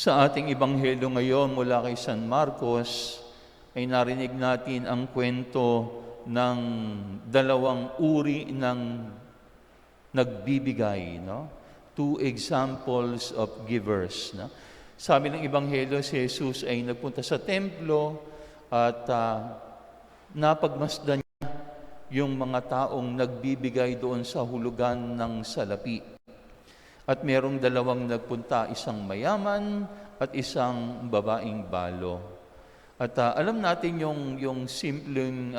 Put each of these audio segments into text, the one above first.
Sa ating ebanghelyo ngayon mula kay San Marcos, ay narinig natin ang kwento ng dalawang uri ng nagbibigay, no? Two examples of givers, no? Sabi ng ebanghelyo, si Jesus ay nagpunta sa templo at napagmasdan niya yung mga taong nagbibigay doon sa hulugan ng salapi. At merong dalawang nagpunta, isang mayaman at isang babaeng balo. At alam natin yung simpleng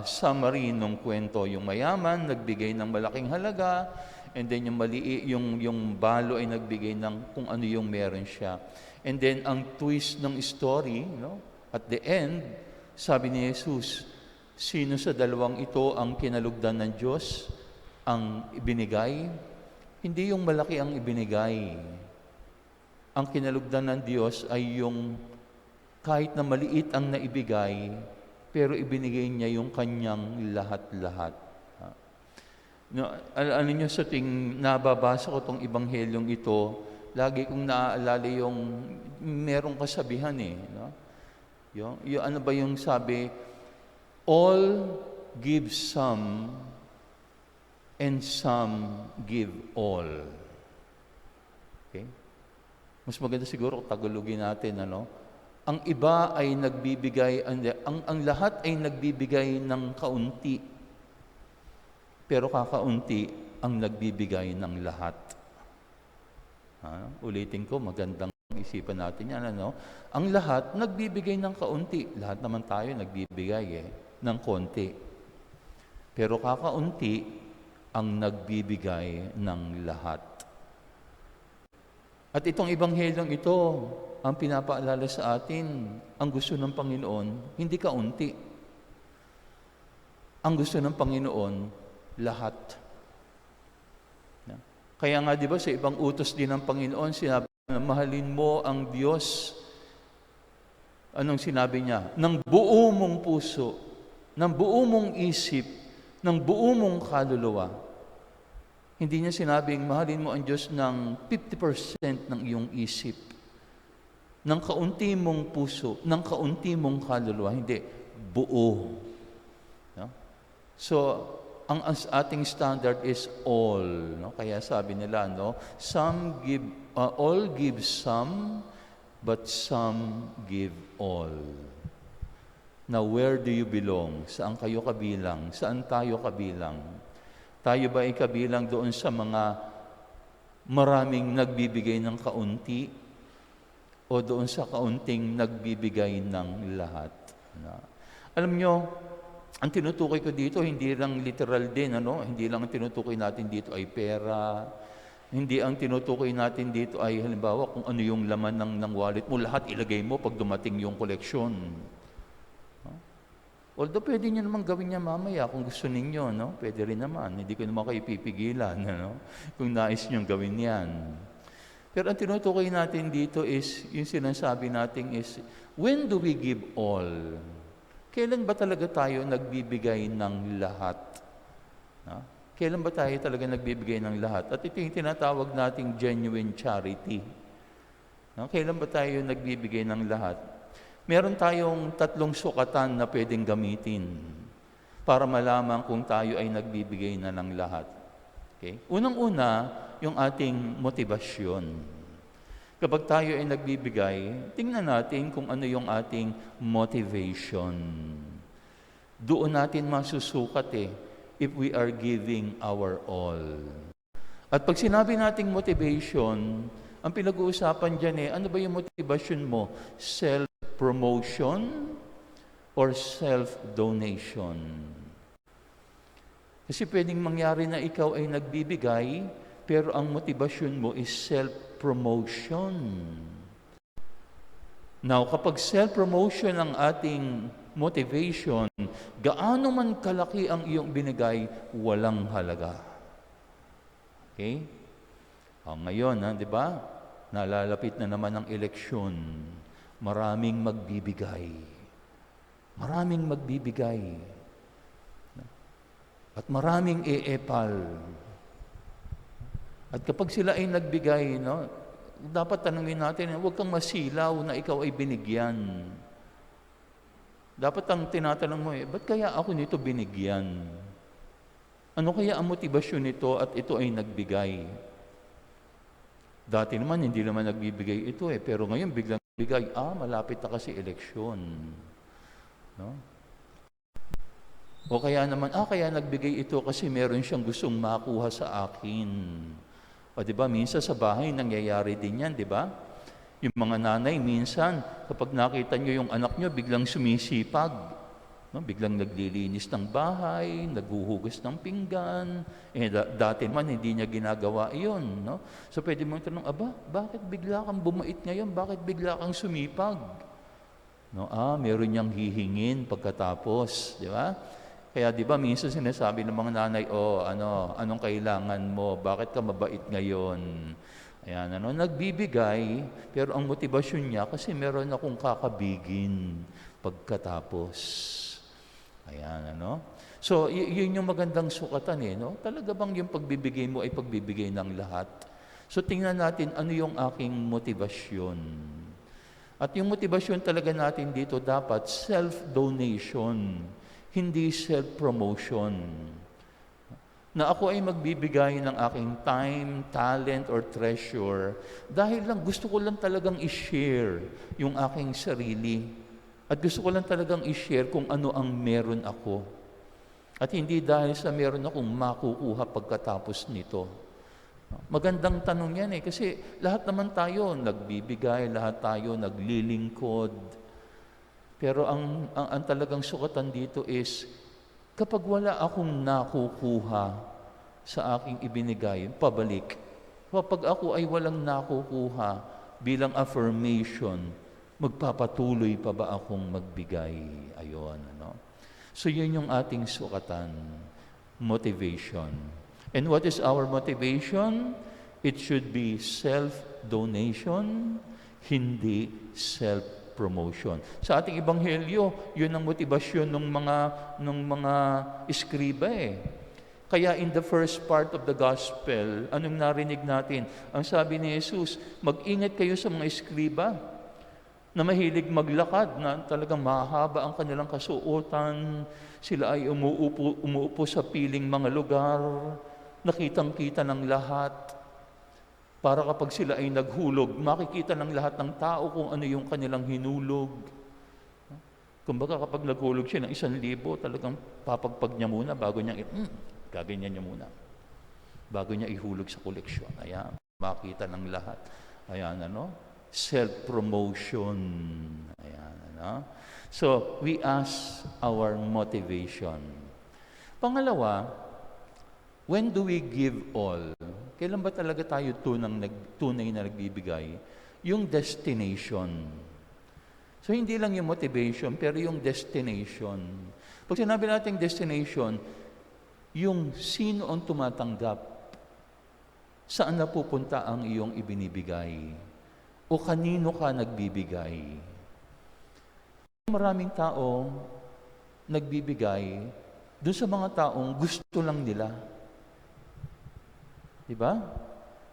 summary ng kwento. Yung mayaman, nagbigay ng malaking halaga, and then yung balo ay nagbigay ng kung ano yung meron siya. And then ang twist ng story, no? At the end, sabi ni Jesus, sino sa dalawang ito ang kinalugdan ng Diyos, ang ibinigay? Hindi yung malaki ang ibinigay. Ang kinalugdan ng Diyos ay yung kahit na maliit ang naibigay, pero ibinigay niya yung kanyang lahat-lahat. No, alam niyo, sa ting nababasa ko itong ebanghelyong ito, lagi kong naaalala yung merong kasabihan no? Yung ano ba yung sabi? All give some, and some give all. Okay? Mas maganda siguro kung Tagalogin natin, ano? Ang iba ay nagbibigay, ang lahat ay nagbibigay ng kaunti, pero kakaunti ang nagbibigay ng lahat. Ulitin ko, magandang isipan natin yan, ano? Ang lahat nagbibigay ng kaunti. Lahat naman tayo nagbibigay ng konti. Pero kakaunti ang nagbibigay ng lahat. At itong ebanghelyong ito, ang pinapaalala sa atin, ang gusto ng Panginoon, hindi kaunti. Ang gusto ng Panginoon, lahat. Kaya nga, di ba, sa ibang utos din ng Panginoon, sinabi na mahalin mo ang Diyos. Anong sinabi niya? Ng buo mong puso, ng buo mong isip, ng buo mong kaluluwa. Hindi niya sinabing mahalin mo ang Diyos ng 50% ng iyong isip, ng kaunti mong puso, ng kaunti mong kaluluwa. Hindi, buo. No? So, ang ating standard is all. No? Kaya sabi nila, no? All give some, but some give all. Now, where do you belong? Saan kayo kabilang? Saan tayo kabilang? Tayo ba ay kabilang doon sa mga maraming nagbibigay ng kaunti o doon sa kaunting nagbibigay ng lahat? Alam nyo, ang tinutukoy ko dito, hindi lang literal din, ano? Hindi lang ang tinutukoy natin dito ay pera. Hindi ang tinutukoy natin dito ay halimbawa kung ano yung laman ng wallet mo, lahat ilagay mo pag dumating yung koleksyon. Although pwede nyo naman gawin niya mamaya kung gusto ninyo, no? Pwede rin naman. Hindi ko naman kayo pipigilan, no? Kung nais nyo gawin yan. Pero ang tinutukoy natin dito is, yung sinasabi natin is, when do we give all? Kailan ba talaga tayo nagbibigay ng lahat? No? Kailan ba tayo talaga nagbibigay ng lahat? At ito yung tinatawag nating genuine charity. No? Kailan ba tayo nagbibigay ng lahat? Meron tayong 3 sukatan na pwedeng gamitin para malaman kung tayo ay nagbibigay na ng lahat. Okay? Unang-una, yung ating motibasyon. Kapag tayo ay nagbibigay, tingnan natin kung ano yung ating motivation. Doon natin masusukat if we are giving our all. At pag sinabi nating motivation, ang pinag-uusapan dyan ano ba yung motivation mo? Self-promotion or self-donation? Kasi pwedeng mangyari na ikaw ay nagbibigay, pero ang motivasyon mo is self-promotion. Now, kapag self-promotion ang ating motivation, gaano man kalaki ang iyong binigay, walang halaga. Okay? Ngayon, di ba? Nalalapit na naman ang eleksyon. Maraming magbibigay. Maraming magbibigay. At maraming iepal. At kapag sila ay nagbigay, dapat tanungin natin, huwag kang masilaw na ikaw ay binigyan. Dapat ang tinatanong mo, ba't kaya ako nito binigyan? Ano kaya ang motibasyon nito at ito ay nagbigay? Dati naman, hindi naman nagbibigay ito pero ngayon biglang bigay, malapit na kasi eleksyon. No? O kaya naman, kaya nagbigay ito kasi meron siyang gustong makuha sa akin. O di ba, minsan sa bahay nangyayari din yan, di ba? Yung mga nanay, minsan, kapag nakita nyo yung anak nyo, biglang sumisipag. No? Biglang naglilinis ng bahay, naghuhugas ng pinggan. Dati man, hindi niya ginagawa iyon. No? So pwede mong tanong, bakit bigla kang bumait ngayon? Bakit bigla kang sumipag? No? Meron niyang hihingin pagkatapos. Di ba? Kaya di ba minsan sinasabi ng mga nanay, anong kailangan mo? Bakit ka mabait ngayon? Ayan, nagbibigay, pero ang motibasyon niya kasi meron akong kakabigin pagkatapos. Ayan, So, yun yung magandang sukatan no? Talaga bang yung pagbibigay mo ay pagbibigay ng lahat? So, tingnan natin ano yung aking motibasyon. At yung motibasyon talaga natin dito dapat self-donation, hindi self-promotion. Na ako ay magbibigay ng aking time, talent, or treasure dahil lang gusto ko lang talagang i-share yung aking sarili. At gusto ko lang talagang i-share kung ano ang meron ako. At hindi dahil sa meron akong makukuha pagkatapos nito. Magandang tanong yan kasi lahat naman tayo nagbibigay, lahat tayo naglilingkod. Pero ang talagang sukatan dito is, kapag wala akong nakukuha sa aking ibinigay, pabalik. Kapag ako ay walang nakukuha bilang affirmation, magpapatuloy pa ba akong magbigay? Ayun, So yun yung ating sukatan, motivation. And what is our motivation? It should be self-donation, hindi self-promotion. Sa ating ebanghelyo, yun ang motibasyon ng mga iskriba Kaya in the first part of the gospel, anong narinig natin? Ang sabi ni Jesus, mag-ingat kayo sa mga iskriba na mahilig maglakad, na talagang mahaba ang kanilang kasuotan, sila ay umuupo sa piling mga lugar, nakitang-kita ng lahat, para kapag sila ay naghulog, makikita ng lahat ng tao kung ano yung kanilang hinulog. Kumbaga kapag naghulog siya ng 1,000, talagang papagpag niya muna bago niya, gaganyan niya muna, bago niya ihulog sa koleksyon. Ayan, makita ng lahat. Ayan, self-promotion. Ayan, So, we ask our motivation. Pangalawa, when do we give all? Kailan ba talaga tayo tunay na nagbibigay? Yung destination. So, hindi lang yung motivation, pero yung destination. Pag sinabi natin destination, yung sino ang tumatanggap, saan napupunta ang iyong ibinibigay, o kanino ka nagbibigay. Maraming tao nagbibigay doon sa mga taong gusto lang nila. Diba?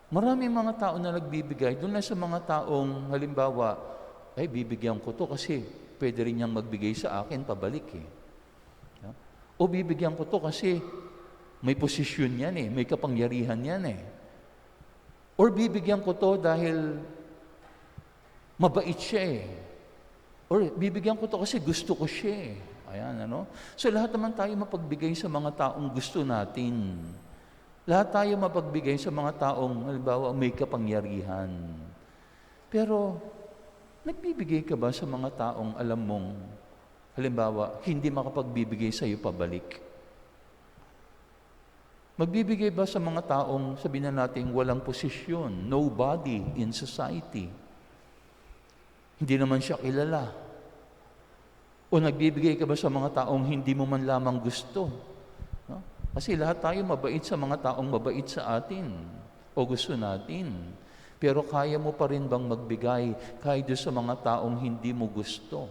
Maraming mga tao na nagbibigay doon lang sa mga taong, halimbawa, bibigyan ko to kasi pwede rin niyang magbigay sa akin pabalik O bibigyan ko to kasi may posisyon yan may kapangyarihan yan Or bibigyan ko to dahil mabait siya Or bibigyan ko to kasi gusto ko siya Ayan, So lahat naman tayo mapagbigay sa mga taong gusto natin. Lahat tayo mapagbigay sa mga taong, halimbawa, may kapangyarihan. Pero, nagbibigay ka ba sa mga taong alam mong, halimbawa, hindi makapagbibigay sa iyo pabalik? Magbibigay ba sa mga taong, sabihin na natin, walang posisyon, nobody in society? Hindi naman siya kilala. O nagbibigay ka ba sa mga taong hindi mo man lamang gusto? Kasi lahat tayo mabait sa mga taong mabait sa atin o gusto natin. Pero kaya mo pa rin bang magbigay kahit sa mga taong hindi mo gusto?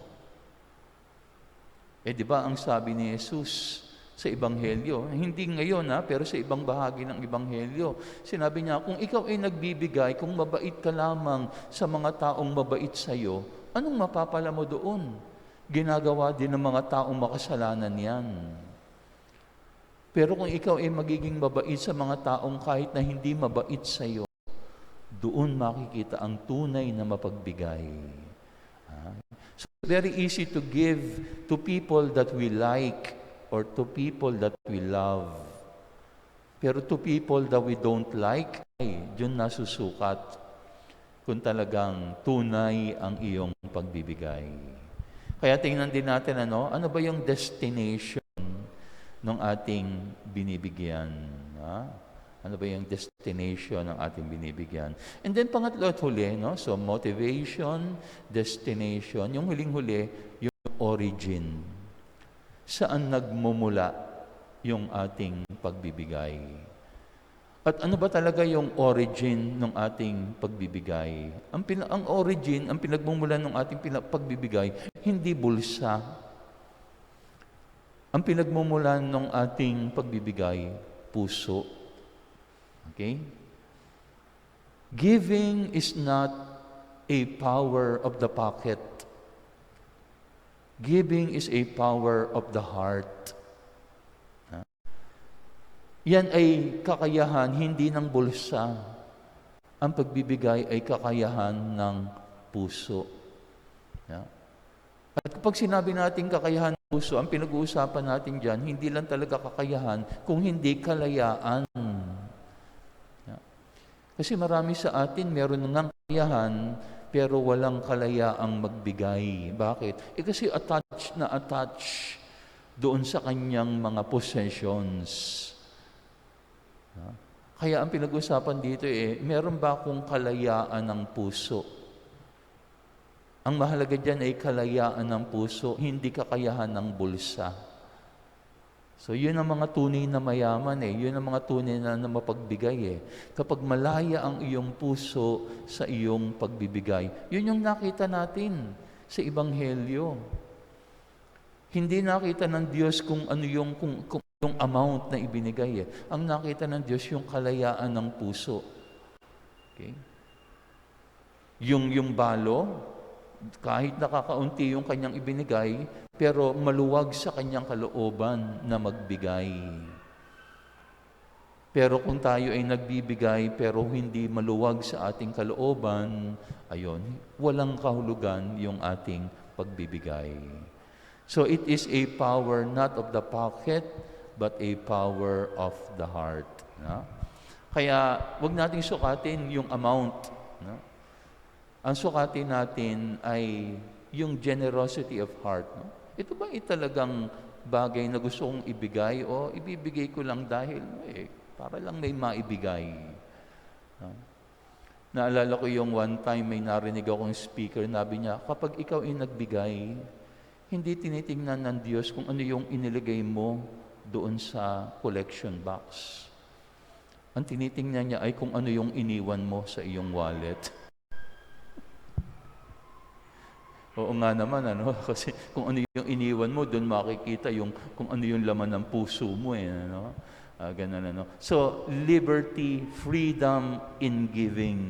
Di ba ang sabi ni Jesus, sa Ebanghelyo. Hindi ngayon pero sa ibang bahagi ng Ebanghelyo. Sinabi niya, kung ikaw ay nagbibigay, kung mabait ka lamang sa mga taong mabait sa iyo, anong mapapala mo doon? Ginagawa din ng mga taong makasalanan yan. Pero kung ikaw ay magiging mabait sa mga taong kahit na hindi mabait sa iyo, doon makikita ang tunay na mapagbigay. So very easy to give to people that we like or to people that we love. Pero to people that we don't like, yun nasusukat kung talagang tunay ang iyong pagbibigay. Kaya tingnan din natin ano ba yung destination ng ating binibigyan? Ano ba yung destination ng ating binibigyan? And then pangatlo at huli, so motivation, destination, yung huling-huli, yung origin. Saan nagmumula yung ating pagbibigay? At ano ba talaga yung origin ng ating pagbibigay? Ang origin, ang pinagmumulan ng ating pagbibigay, hindi bulsa. Ang pinagmumulan ng ating pagbibigay, puso. Okay? Giving is not a power of the pocket. Giving is a power of the heart. Yan ay kakayahan hindi ng bulsa. Ang pagbibigay ay kakayahan ng puso. At kapag sinabi natin kakayahan ng puso, ang pinag-uusapan natin dyan, hindi lang talaga kakayahan, kung hindi kalayaan. Kasi marami sa atin meron ng kakayahan, pero walang kalayaang magbigay. Bakit? Kasi attach doon sa kanyang mga possessions. Kaya ang pinag-usapan dito meron ba akong kalayaan ng puso? Ang mahalaga dyan ay kalayaan ng puso, hindi kakayahan ng bulsa. So, yun ang mga tunay na mayaman yun ang mga tunay na mapagbigay Kapag malaya ang iyong puso sa iyong pagbibigay, yun yung nakita natin sa Ebanghelyo. Hindi nakita ng Diyos kung ano yung amount na ibinigay Ang nakita ng Diyos yung kalayaan ng puso. Okay? Yung balo, kahit nakakaunti yung kanyang ibinigay, pero maluwag sa kanyang kalooban na magbigay. Pero kung tayo ay nagbibigay pero hindi maluwag sa ating kalooban, walang kahulugan yung ating pagbibigay. So it is a power not of the pocket, but a power of the heart. Kaya wag nating sukatin yung amount. Ang sukatin natin ay yung generosity of heart. Ito ba talagang bagay na gusto kong ibigay o ibibigay ko lang dahil para lang may maibigay? Naalala ko yung one time may narinig akong speaker, nabi niya, kapag ikaw ay nagbigay, hindi tinitingnan ng Diyos kung ano yung inilagay mo doon sa collection box. Ang tinitingnan niya ay kung ano yung iniwan mo sa iyong wallet. Oo nga naman, kasi kung ano yung iniwan mo, doon makikita kung ano yung laman ng puso mo ganun, So, liberty, freedom in giving.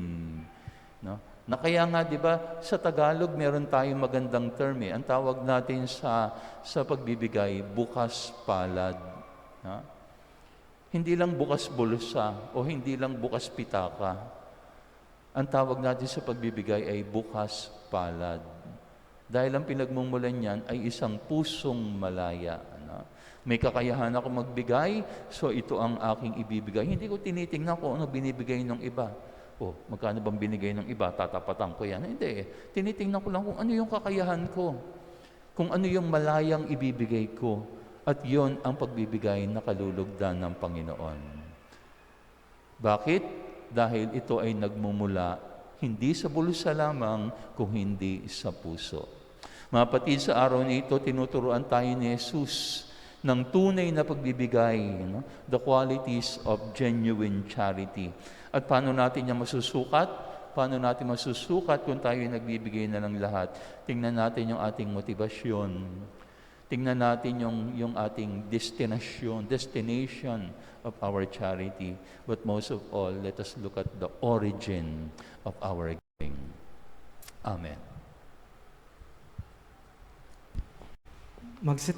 Na kaya nga, di ba, sa Tagalog, meron tayong magandang term Ang tawag natin sa pagbibigay, bukas palad. Hindi lang bukas bulsa o hindi lang bukas pitaka. Ang tawag natin sa pagbibigay ay bukas palad. Dahil ang pinagmumulan niyan ay isang pusong malaya. May kakayahan ako magbigay, so ito ang aking ibibigay. Hindi ko tinitingnan kung ano binibigay ng iba. Magkano bang binigay ng iba? Tatapatan ko yan. Hindi. Tinitingnan ko lang kung ano yung kakayahan ko. Kung ano yung malayang ibibigay ko. At yon ang pagbibigay na kalulugdan ng Panginoon. Bakit? Dahil ito ay nagmumula hindi sa bulsa lamang, kung hindi sa puso. Mga kapatid, sa araw na ito, tinuturuan tayo ni Jesus ng tunay na pagbibigay, the qualities of genuine charity. At paano natin niya masusukat? Paano natin masusukat kung tayo nagbibigay na ng lahat? Tingnan natin yung ating motibasyon. Tingnan natin yung ating destination of our charity. But most of all, let us look at the origin of our giving. Amen. Magsitayo